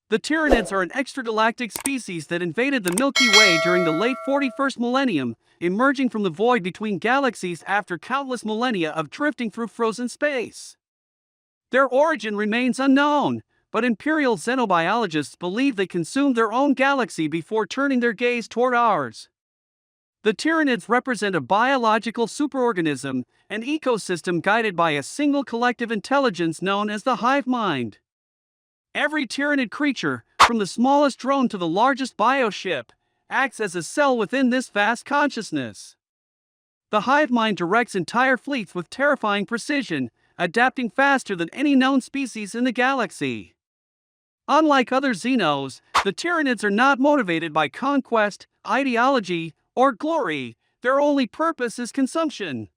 The Tyranids are an extragalactic species that invaded the Milky Way during the late 41st millennium, emerging from the void between galaxies after countless millennia of drifting through frozen space. Their origin remains unknown, but Imperial xenobiologists believe they consumed their own galaxy before turning their gaze toward ours. The Tyranids represent a biological superorganism, an ecosystem guided by a single collective intelligence known as the Hive Mind. Every Tyranid creature, from the smallest drone to the largest bioship, acts as a cell within this vast consciousness. The Hive Mind directs entire fleets with terrifying precision, adapting faster than any known species in the galaxy. Unlike other Xenos, the Tyranids are not motivated by conquest, ideology, or glory. Their only purpose is consumption.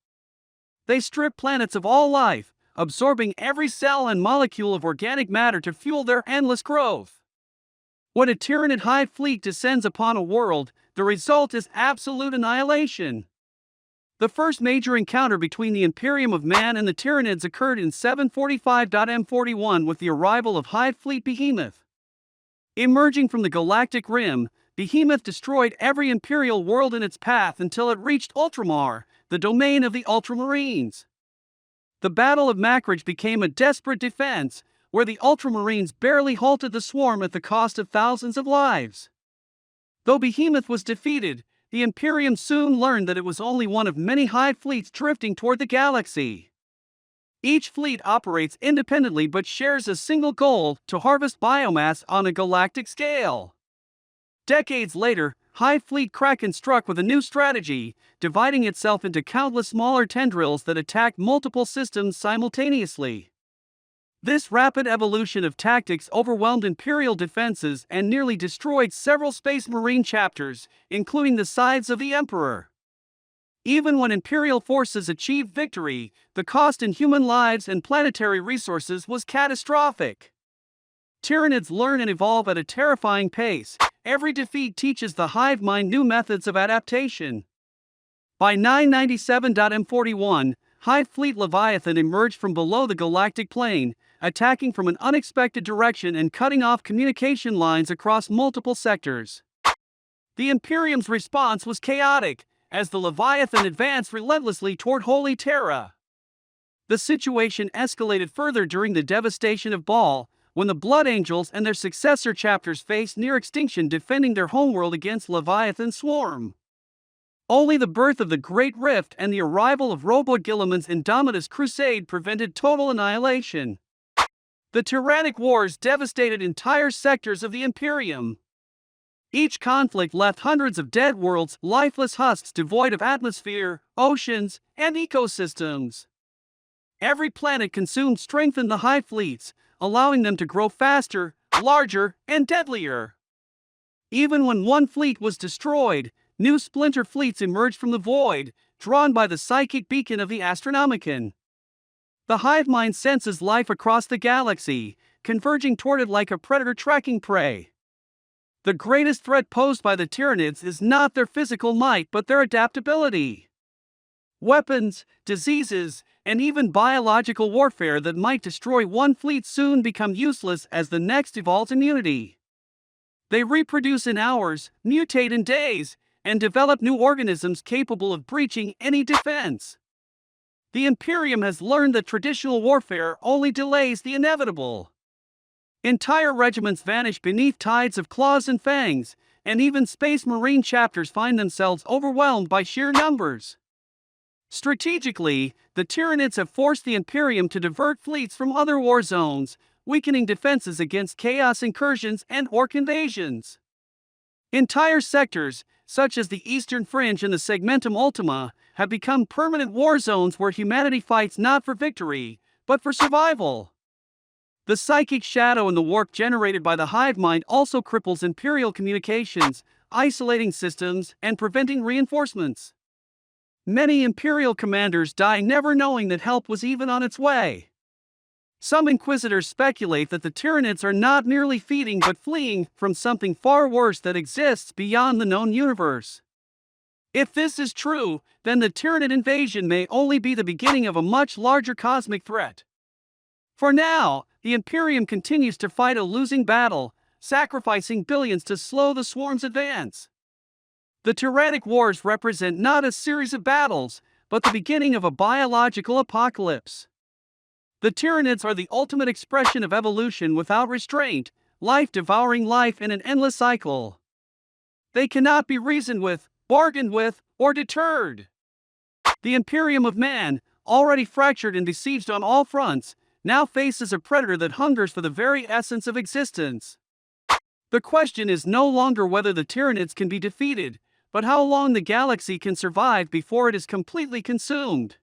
They strip planets of all life, absorbing every cell and molecule of organic matter to fuel their endless growth. When a Tyranid hive fleet descends upon a world, the result is absolute annihilation. The first major encounter between the Imperium of Man and the Tyranids occurred in 745-M41 with the arrival of Hive Fleet Behemoth. Emerging from the galactic rim, Behemoth destroyed every Imperial world in its path until it reached Ultramar, the domain of the Ultramarines. The Battle of Makridge became a desperate defense, where the Ultramarines barely halted the swarm at the cost of thousands of lives. Though Behemoth was defeated, the Imperium soon learned that it was only one of many hive fleets drifting toward the galaxy. Each fleet operates independently but shares a single goal: to harvest biomass on a galactic scale. Decades later, Hive Fleet Kraken struck with a new strategy, dividing itself into countless smaller tendrils that attacked multiple systems simultaneously. This rapid evolution of tactics overwhelmed Imperial defenses and nearly destroyed several Space Marine chapters, including the Scythes of the Emperor. Even when Imperial forces achieved victory, the cost in human lives and planetary resources was catastrophic. Tyranids learn and evolve at a terrifying pace. Every defeat teaches the Hive Mind new methods of adaptation. By 997-M41, Hive Fleet Leviathan emerged from below the galactic plane, attacking from an unexpected direction and cutting off communication lines across multiple sectors. The Imperium's response was chaotic, as the Leviathan advanced relentlessly toward Holy Terra. The situation escalated further during the devastation of Baal, when the Blood Angels and their successor chapters faced near extinction defending their homeworld against Leviathan's swarm. Only the birth of the Great Rift and the arrival of Robot Guilliman's Indomitus Crusade prevented total annihilation. The Tyrannic Wars devastated entire sectors of the Imperium. Each conflict left hundreds of dead worlds, lifeless husks devoid of atmosphere, oceans, and ecosystems. Every planet consumed strengthened the hive fleets, allowing them to grow faster, larger, and deadlier. Even when one fleet was destroyed, new splinter fleets emerged from the void, drawn by the psychic beacon of the Astronomicon. The hive mind senses life across the galaxy, converging toward it like a predator tracking prey. The greatest threat posed by the Tyranids is not their physical might but their adaptability. Weapons, diseases, and even biological warfare that might destroy one fleet soon become useless as the next evolves immunity. They reproduce in hours, mutate in days, and develop new organisms capable of breaching any defense. The Imperium has learned that traditional warfare only delays the inevitable. Entire regiments vanish beneath tides of claws and fangs, and even Space Marine chapters find themselves overwhelmed by sheer numbers. Strategically, the Tyranids have forced the Imperium to divert fleets from other war zones, weakening defenses against chaos incursions and orc invasions. Entire sectors, such as the Eastern Fringe and the Segmentum Ultima, have become permanent war zones where humanity fights not for victory, but for survival. The psychic shadow and the warp generated by the hive mind also cripples Imperial communications, isolating systems and preventing reinforcements. Many Imperial commanders die never knowing that help was even on its way. Some Inquisitors speculate that the Tyranids are not merely feeding but fleeing from something far worse that exists beyond the known universe. If this is true, then the Tyranid invasion may only be the beginning of a much larger cosmic threat. For now, the Imperium continues to fight a losing battle, sacrificing billions to slow the swarm's advance. The Tyrannic Wars represent not a series of battles, but the beginning of a biological apocalypse. The Tyranids are the ultimate expression of evolution without restraint, life devouring life in an endless cycle. They cannot be reasoned with, bargained with, or deterred. The Imperium of man, already fractured and besieged on all fronts, now faces a predator that hungers for the very essence of existence. The question is no longer whether the Tyranids can be defeated, but how long the galaxy can survive before it is completely consumed.